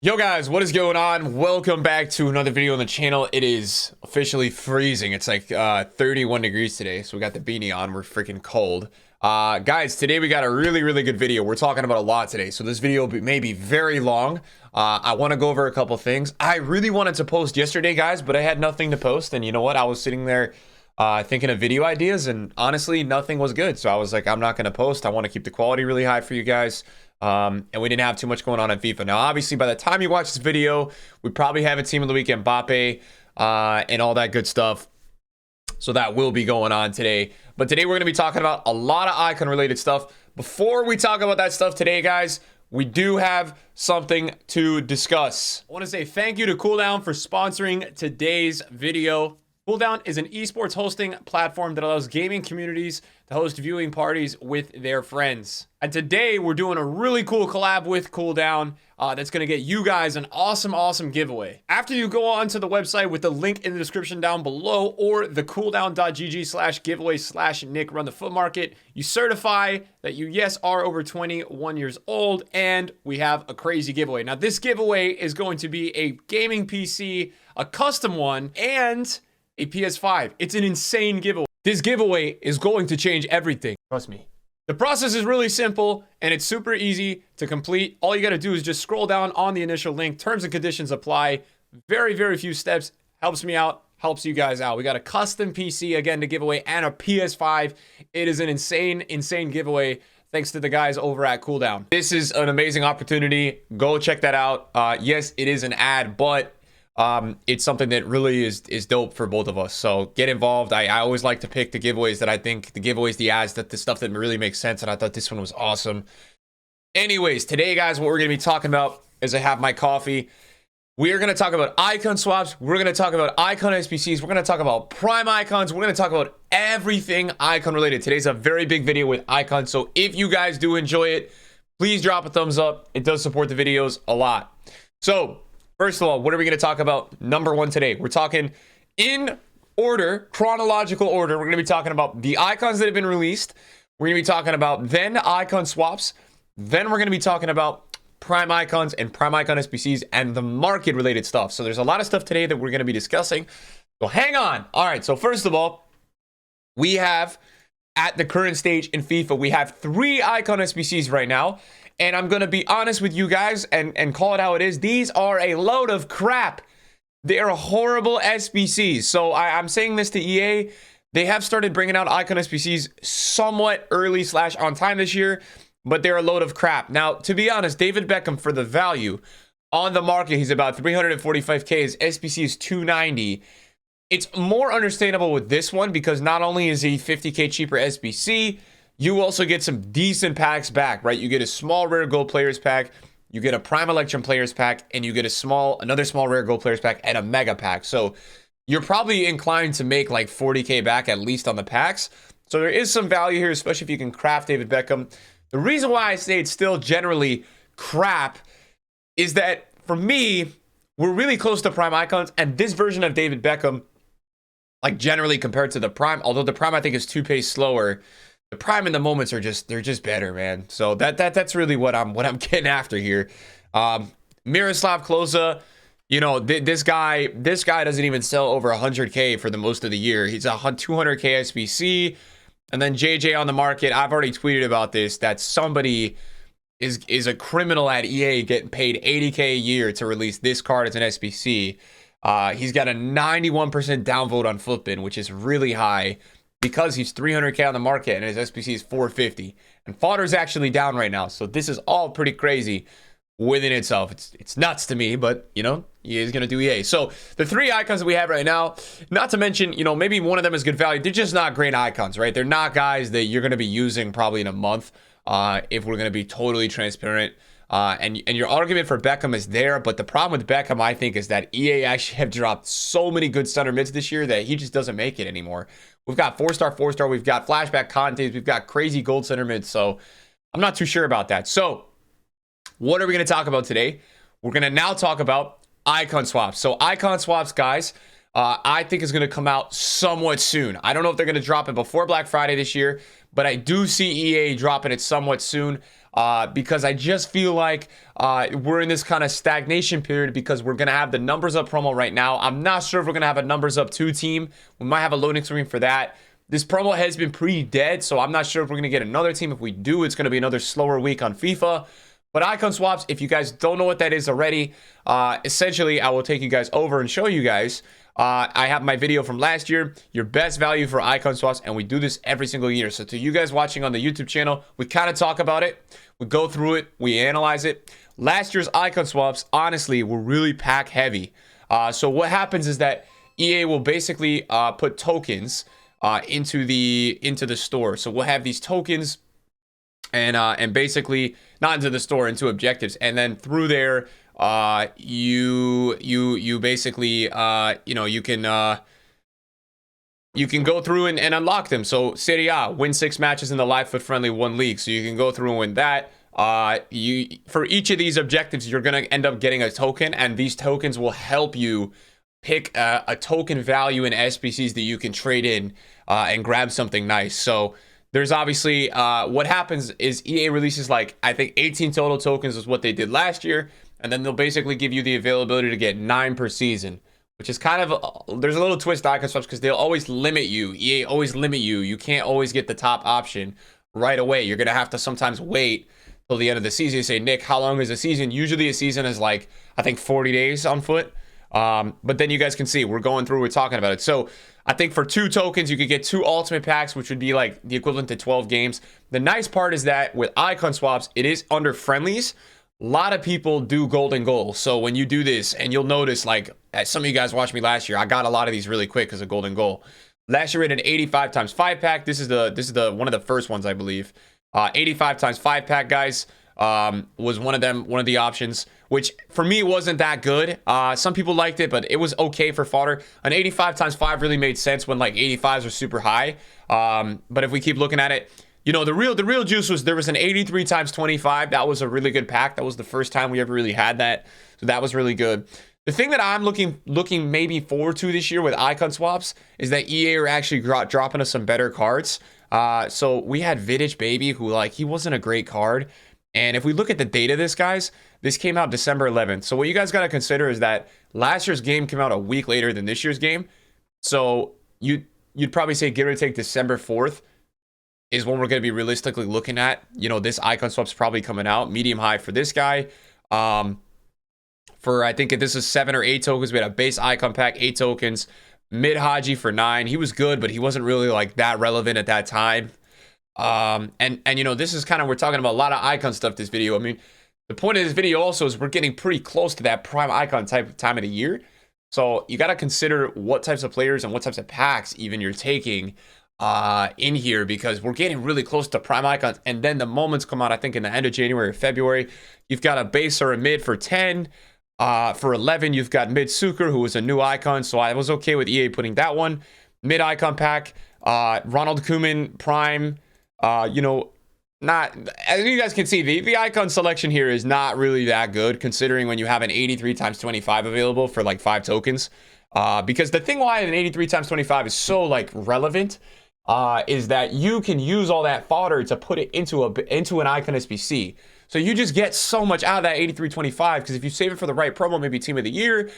Yo guys, what is going on? Welcome back to another video on the channel. It is officially freezing. It's like 31 degrees today, so we got the beanie on. We're freaking cold. Guys, today we got a really good video. We're talking about a lot today, so this video may be very long. I want to go over a couple things. I really wanted to post yesterday, guys, but I had nothing to post, and you know what? I was sitting there thinking of video ideas, and honestly, nothing was good. So I was like, I'm not going to post. I want to keep the quality really high for you guys. And we didn't have too much going on in FIFA. Now, obviously, by the time you watch this video, we probably have a team of the week Mbappe and all that good stuff. So that will be going on today. But today we're going to be talking about a lot of icon related stuff. Before we talk about that stuff today, guys, we do have something to discuss. I want to say thank you to Cooldown for sponsoring today's video. Cooldown is an esports hosting platform that allows gaming communities to host viewing parties with their friends. And today we're doing a really cool collab with Cooldown that's going to get you guys an awesome giveaway. After you go on to the website with the link in the description down below or the cooldown.gg/giveaway/Nick run the foot market, you certify that you, yes, are over 21 years old, and we have a crazy giveaway. Now, this giveaway is going to be a gaming PC, a custom one, and a PS5. It's an insane giveaway. This giveaway is going to change everything. Trust me. The process is really simple and it's super easy to complete. All you got to do is just scroll down on the initial link. Terms and conditions apply. Very few steps. Helps me out. Helps you guys out. We got a custom PC again to give away and a PS5. It is an insane giveaway. Thanks to the guys over at Cooldown. This is an amazing opportunity. Go check that out. Yes, it is an ad, but it's something that really is dope for both of us. So get involved. I always like to pick the giveaways that I think the ads, that the stuff that really makes sense. And I thought this one was awesome. Anyways, today, guys, what we're going to be talking about is I have my coffee. We are going to talk about icon swaps. We're going to talk about icon SBCs. We're going to talk about prime icons. We're going to talk about everything icon related. Today's a very big video with icons. So if you guys do enjoy it, please drop a thumbs up. It does support the videos a lot. So first of all, what are we going to talk about? Number one today, we're talking in order, chronological order. We're going to be talking about the icons that have been released. We're going to be talking about then icon swaps. Then we're going to be talking about prime icons and prime icon SBCs and the market related stuff. So there's a lot of stuff today that we're going to be discussing. So hang on. All right. So first of all, we have at the current stage in FIFA, we have 3 icon SBCs right now. And I'm going to be honest with you guys and call it how it is. These are a load of crap. They are horrible SBCs. So I'm saying this to EA. They have started bringing out icon SBCs somewhat early / on time this year, but they're a load of crap. Now, to be honest, David Beckham, for the value on the market, he's about 345K. His SBC is 290. It's more understandable with this one because not only is he 50K cheaper SBC, you also get some decent packs back, right? You get a small rare gold players pack, you get a prime electrum players pack, and you get another small rare gold players pack and a mega pack. So you're probably inclined to make like 40K back at least on the packs. So there is some value here, especially if you can craft David Beckham. The reason why I say it's still generally crap is that for me, we're really close to prime icons, and this version of David Beckham, like generally compared to the prime, although the prime I think is 2 pace slower, the prime and the moments are they're just better, man. So that's really what I'm getting after here. Miroslav Klose, you know, this guy doesn't even sell over 100K for the most of the year. He's a 200K SBC, and then JJ on the market. I've already tweeted about this, that somebody is a criminal at EA getting paid 80K a year to release this card as an SBC. He's got a 91% downvote on Footbin, which is really high, because he's 300K on the market and his SBC is 450. And fodder's actually down right now. So this is all pretty crazy within itself. It's nuts to me, but, you know, EA is going to do EA. So the 3 icons that we have right now, not to mention, you know, maybe one of them is good value. They're just not great icons, right? They're not guys that you're going to be using probably in a month if we're going to be totally transparent. And your argument for Beckham is there, but the problem with Beckham, I think, is that EA actually have dropped so many good center mids this year that he just doesn't make it anymore. We've got 4-star, we've got flashback content, we've got crazy gold center mids, so I'm not too sure about that. So what are we going to talk about today? We're going to now talk about icon swaps. So icon swaps, guys, I think is going to come out somewhat soon. I don't know if they're going to drop it before Black Friday this year, but I do see EA dropping it somewhat soon. because I just feel like we're in this kind of stagnation period because we're going to have the numbers up promo right now. I'm not sure if we're going to have a numbers up 2 team. We might have a loading screen for that. This promo has been pretty dead, so I'm not sure if we're going to get another team. If we do, it's going to be another slower week on FIFA. But icon swaps, if you guys don't know what that is already, essentially I will take you guys over and show you guys. I have my video from last year, your best value for icon swaps, and we do this every single year. So to you guys watching on the YouTube channel, we kind of talk about it. We go through it. We analyze it. Last year's icon swaps, honestly, were really pack heavy. So what happens is that EA will basically put tokens into the store. So we'll have these tokens and basically not into the store, into objectives, and then through there you basically you can go through and unlock them. So Serie A, win 6 matches in the live foot friendly 1 league, so you can go through and win that. For each of these objectives, you're gonna end up getting a token, and these tokens will help you pick a token value in SBCs that you can trade in and grab something nice. So there's obviously what happens is EA releases, like, I think 18 total tokens is what they did last year, and then they'll basically give you the availability to get 9 per season, which is kind of there's a little twist to icon swaps because they'll always limit you. EA always limit you. You can't always get the top option right away. You're gonna have to sometimes wait till the end of the season. You say, Nick, how long is a season? Usually a season is like, I think 40 days on foot. But then you guys can see we're going through, we're talking about it. So I think for 2 tokens, you could get 2 ultimate packs, which would be like the equivalent to 12 games. The nice part is that with icon swaps, it is under friendlies. A lot of people do golden goal. So when you do this, and you'll notice, like, some of you guys watched me last year, I got a lot of these really quick because of golden goal. Last year we had an 85 times 5 pack. This is the one of the first ones, I believe. 85 times 5 pack, guys, was one of the options, which for me wasn't that good. Some people liked it, but it was okay for fodder. An 85 times 5 really made sense when like 85s are super high. But if we keep looking at it, you know, the real juice was there was an 83 times 25. That was a really good pack. That was the first time we ever really had that. So that was really good. The thing that I'm looking maybe forward to this year with icon swaps is that EA are actually dropping us some better cards. So we had Vidic Baby, who, like, he wasn't a great card. And if we look at the date of this, guys, this came out December 11th. So what you guys got to consider is that last year's game came out a week later than this year's game. So you'd probably say, give or take, December 4th is when we're going to be realistically looking at, you know, this icon swap's probably coming out. Medium high for this guy. For, I think this is 7 or 8 tokens. We had a base icon pack, 8 tokens. Mid Haji for 9. He was good, but he wasn't really like that relevant at that time. And you know, this is kind of, we're talking about a lot of icon stuff this video. I mean, the point of this video also is we're getting pretty close to that prime icon type time of the year. So you got to consider what types of players and what types of packs even you're taking in here, because we're getting really close to prime icons. And then the moments come out, I think, in the end of January or February. You've got a base or a mid for 10. For 11, you've got Mid Suker, who was a new icon, so I was okay with EA putting that one. Mid icon pack, Ronald Koeman Prime. You know, not, as you guys can see, the icon selection here is not really that good, considering when you have an 83 times 25 available for like 5 tokens. Because the thing why an 83 times 25 is so like relevant is that you can use all that fodder to put it into an icon SBC. So you just get so much out of that 83.25, because if you save it for the right promo, maybe team of the year,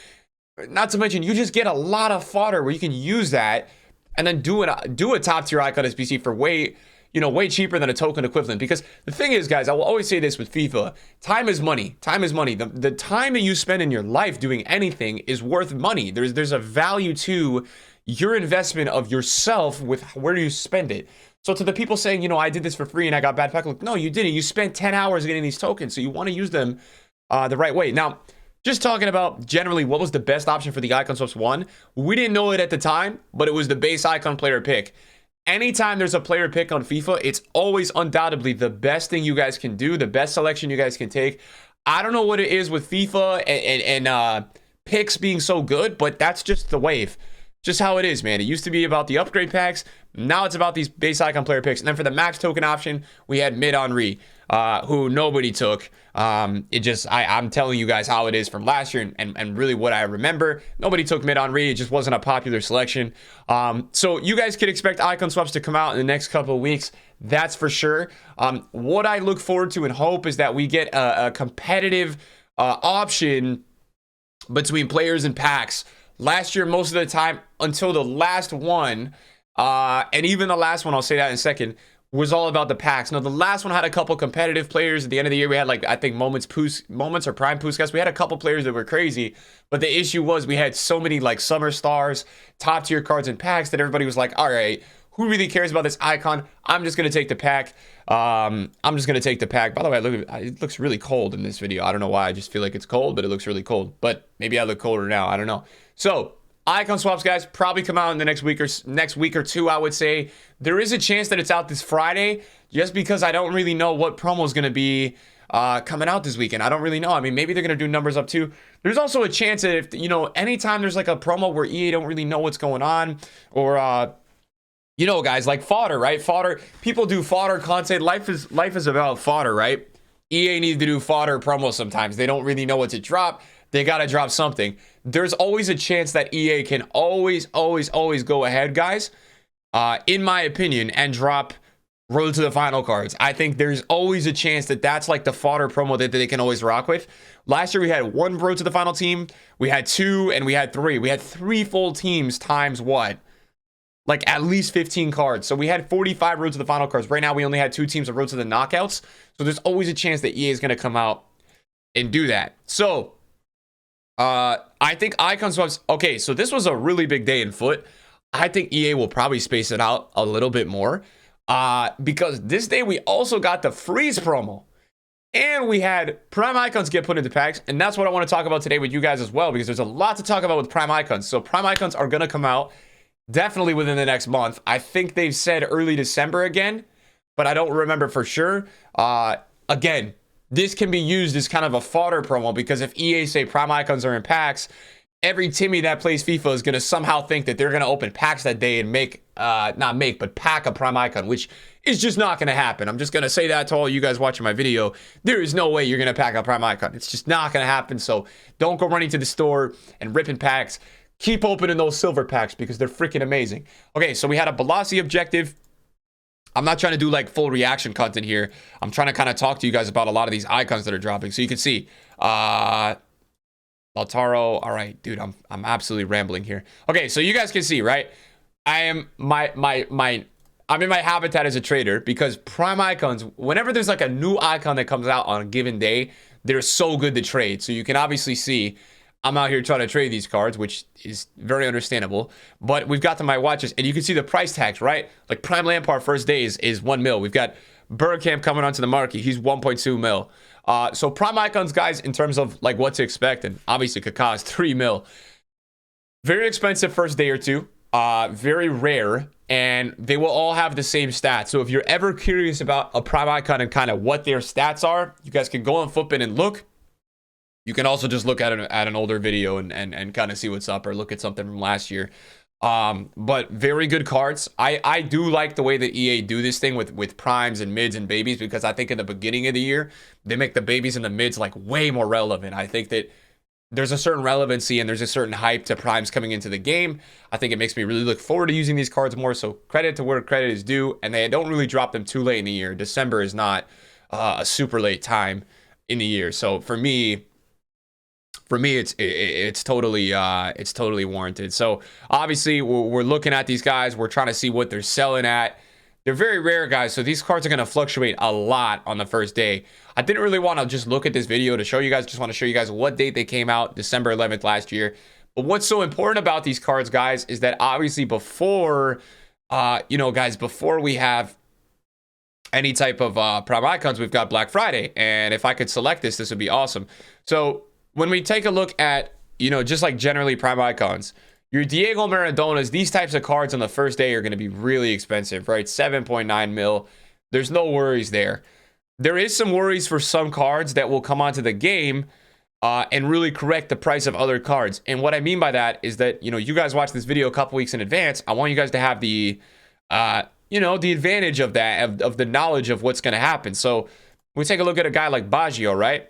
not to mention you just get a lot of fodder where you can use that and then do a top tier icon SBC for way cheaper than a token equivalent. Because the thing is, guys, I will always say this with FIFA, time is money. Time is money. The time that you spend in your life doing anything is worth money. There's a value to your investment of yourself with where you spend it. So to the people saying, you know, I did this for free and I got bad pack, look, no, you didn't. You spent 10 hours getting these tokens, so you want to use them the right way. Now, just talking about generally what was the best option for the icon swaps one, we didn't know it at the time, but it was the base icon player pick. Anytime there's a player pick on FIFA, it's always undoubtedly the best thing you guys can do, the best selection you guys can take. I don't know what it is with FIFA and picks being so good, but that's just the wave. Just how it is, man. It used to be about the upgrade packs. Now it's about these base icon player picks. And then for the max token option, we had mid Henry. who nobody took. I'm telling you guys how it is from last year and really what I remember. Nobody took mid-on-read. It just wasn't a popular selection. So you guys could expect icon swaps to come out in the next couple of weeks. That's for sure. What I look forward to and hope is that we get a competitive option between players and packs. Last year, most of the time, until the last one, and even the last one, I'll say that in a second, was all about the packs. Now, the last one had a couple competitive players. At the end of the year, we had, like, I think Moments or Prime Puskas. We had a couple players that were crazy, but the issue was we had so many, like, summer stars, top-tier cards and packs that everybody was like, all right, who really cares about this icon? I'm just going to take the pack. By the way, it looks really cold in this video. I don't know why. I just feel like it's cold, but it looks really cold. But maybe I look colder now. I don't know. So, icon swaps, guys, probably come out in the next week or two, I would say. There is a chance that it's out this Friday, just because I don't really know what promo is going to be coming out this weekend. I don't really know. I mean, maybe they're going to do numbers up too. There's also a chance that if, anytime there's like a promo where EA don't really know what's going on, or guys, like fodder, right? Fodder, people do fodder content. Life is about fodder, right? EA needs to do fodder promos sometimes. They don't really know what to drop. They got to drop something. There's always a chance that EA can always go ahead, guys, in my opinion, and drop Road to the Final cards. I think there's always a chance that that's like the fodder promo that they can always rock with. Last year, we had one Road to the Final team. We had two, and we had three. We had three full teams times what? Like at least 15 cards. So we had 45 Road to the Final cards. Right now, we only had two teams of Road to the Knockouts. So there's always a chance that EA is going to come out and do that. So I think icon swaps. Okay, so this was a really big day in foot. I think EA will probably space it out a little bit more because this day we also got the freeze promo and we had prime icons get put into packs. And that's what I want to talk about today with you guys as well, because there's a lot to talk about with prime icons. So prime icons are going to come out definitely within the next month. I think they've said early December again, but I don't remember for sure. Again, this can be used as kind of a fodder promo, because if EA say prime icons are in packs, every Timmy that plays FIFA is going to somehow think that they're going to open packs that day and pack a prime icon, which is just not going to happen. I'm just going to say that to all you guys watching my video. There is no way you're going to pack a prime icon. It's just not going to happen. So don't go running to the store and ripping packs. Keep opening those silver packs because they're freaking amazing. Okay, so we had a velocity objective. I'm not trying to do like full reaction content here. I'm trying to kind of talk to you guys about a lot of these icons that are dropping. So you can see, Lautaro. All right, dude, I'm absolutely rambling here. Okay, so you guys can see, right? I'm in my habitat as a trader, because prime icons, whenever there's like a new icon that comes out on a given day, they're so good to trade. So you can obviously see I'm out here trying to trade these cards, which is very understandable. But we've got to my watches, and you can see the price tags, right? Like Prime Lampard first day is 1 mil. We've got Bergkamp coming onto the market. He's 1.2 mil. So Prime icons, guys, in terms of like what to expect, and obviously Kaká is 3 mil. Very expensive first day or two. Very rare, and they will all have the same stats. So if you're ever curious about a Prime icon and kind of what their stats are, you guys can go on Footbin and look. You can also just look at an older video and kind of see what's up, or look at something from last year. But very good cards. I do like the way that EA do this thing with primes and mids and babies, because I think in the beginning of the year, they make the babies and the mids like way more relevant. I think that there's a certain relevancy and there's a certain hype to primes coming into the game. I think it makes me really look forward to using these cards more. So credit to where credit is due. And they don't really drop them too late in the year. December is not a super late time in the year. So for me, it's totally warranted. So obviously we're looking at these guys. We're trying to see what they're selling at. They're very rare, guys. So these cards are going to fluctuate a lot on the first day. I didn't really want to just look at this video to show you guys. Just want to show you guys what date they came out, December 11th last year. But what's so important about these cards, guys, is that obviously before, before we have any type of prime icons, we've got Black Friday. And if I could select this would be awesome. So when we take a look at, just like generally prime icons, your Diego Maradonas, these types of cards on the first day are going to be really expensive, right? 7.9 mil. There's no worries there. There is some worries for some cards that will come onto the game and really correct the price of other cards. And what I mean by that is that, you guys watch this video a couple weeks in advance. I want you guys to have the advantage of that, of the knowledge of what's going to happen. So We take a look at a guy like Baggio, right?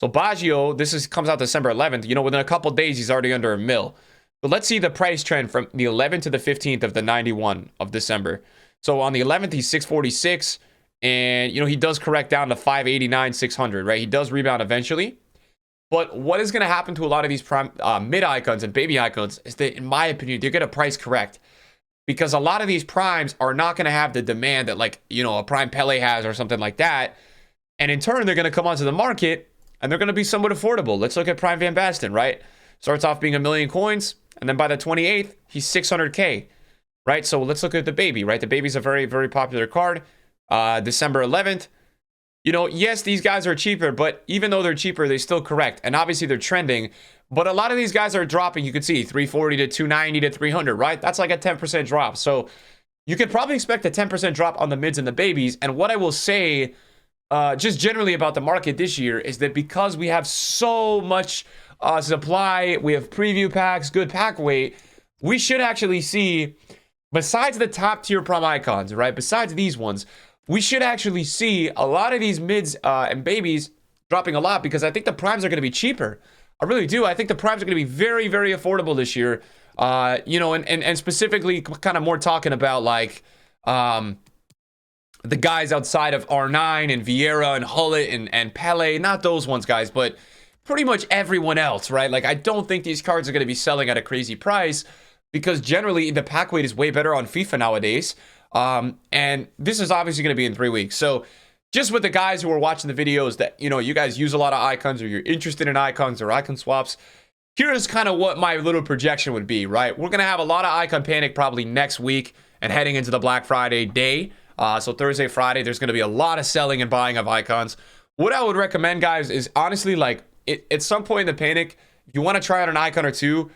So Baggio, comes out December 11th. You know, within a couple days, he's already under a mil. But let's see the price trend from the 11th to the 15th of the 91 of December. So on the 11th, he's 646. And, you know, he does correct down to 589, 600, right? He does rebound eventually. But what is going to happen to a lot of these prime mid icons and baby icons is that, in my opinion, they're going to price correct. Because a lot of these primes are not going to have the demand that, like, you know, a prime Pele has or something like that. And in turn, they're going to come onto the market and they're going to be somewhat affordable. Let's look at Prime Van Basten, right? Starts off being 1 million coins. And then by the 28th, he's 600K, right? So let's look at the baby, right? The baby's a very, very popular card. December 11th. You know, yes, these guys are cheaper, but even though they're cheaper, they still correct. And obviously they're trending. But a lot of these guys are dropping. You can see 340 to 290 to 300, right? That's like a 10% drop. So you could probably expect a 10% drop on the mids and the babies. And what I will say, just generally about the market this year, is that because we have so much supply, we have preview packs, good pack weight, we should actually see, besides the top tier prom icons, right? Besides these ones, we should actually see a lot of these mids and babies dropping a lot, because I think the primes are going to be cheaper. I really do. I think the primes are going to be very, very affordable this year. You know, and specifically kind of more talking about like the guys outside of R9 and Vieira and Hullet and Pele, not those ones, guys, but pretty much everyone else, right? Like, I don't think these cards are going to be selling at a crazy price, because generally the pack weight is way better on FIFA nowadays. And this is obviously going to be in 3 weeks. So just with the guys who are watching the videos that, you know, you guys use a lot of icons, or you're interested in icons or icon swaps, here's kind of what my little projection would be, right? We're going to have a lot of icon panic probably next week and heading into the Black Friday day. So Thursday, Friday, there's going to be a lot of selling and buying of icons. What I would recommend, guys, is honestly, like, at some point in the panic, if you want to try out an icon or two,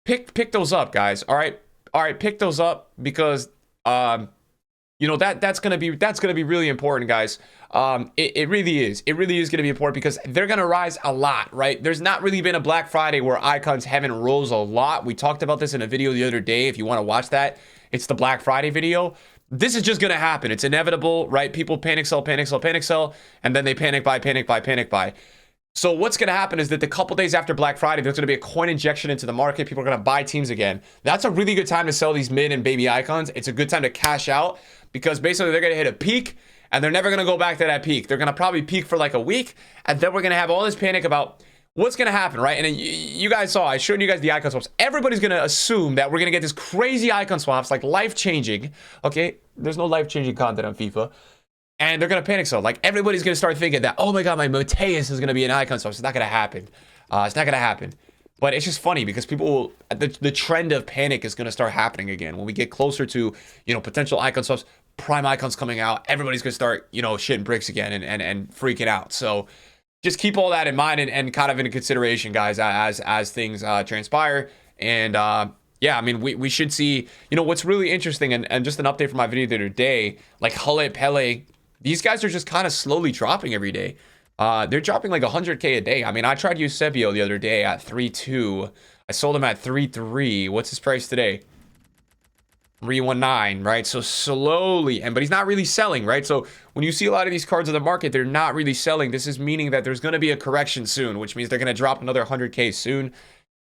pick those up, guys. All right, pick those up, because you know, that's gonna be really important, guys. It really is going to be important, because they're gonna rise a lot, right? There's not really been a Black Friday where icons haven't rose a lot. We talked about this in a video the other day. If you want to watch that, it's the Black Friday video. This is just gonna happen. It's inevitable, right? People panic sell, and then they panic buy. So what's going to happen is that the couple days after Black Friday, there's going to be a coin injection into the market. People are going to buy teams again. That's a really good time to sell these mid and baby icons. It's a good time to cash out, because basically they're going to hit a peak and they're never going to go back to that peak. They're going to probably peak for like a week, and then we're going to have all this panic about what's going to happen, right? And then you guys saw, I showed you guys the icon swaps. Everybody's going to assume that we're going to get this crazy icon swaps, like life-changing. Okay, there's no life-changing content on FIFA. And they're going to panic sell. Like, everybody's going to start thinking that, oh my God, my Mateus is going to be an icon swap. It's not going to happen. It's not going to happen. But it's just funny, because people will, the trend of panic is going to start happening again. When we get closer to, you know, potential icon swaps, prime icons coming out, everybody's going to start, you know, shitting bricks again and freaking out. So just keep all that in mind and kind of into consideration, guys, as things transpire. And yeah, I mean, we should see, you know, what's really interesting, and just an update from my video the other day, like Hullet, Pele, these guys are just kind of slowly dropping every day. They're dropping like 100K a day. I mean, I tried Eusebio the other day at 3.2. I sold him at 3.3. What's his price today? 3.19, right? So slowly, but he's not really selling, right? So when you see a lot of these cards on the market, they're not really selling. This is meaning that there's going to be a correction soon, which means they're going to drop another 100K soon.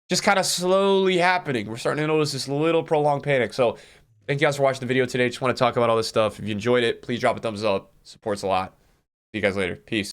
Just kind of slowly happening. We're starting to notice this little prolonged panic. So thank you guys for watching the video today. Just want to talk about all this stuff. If you enjoyed it, please drop a thumbs up. Supports a lot. See you guys later. Peace.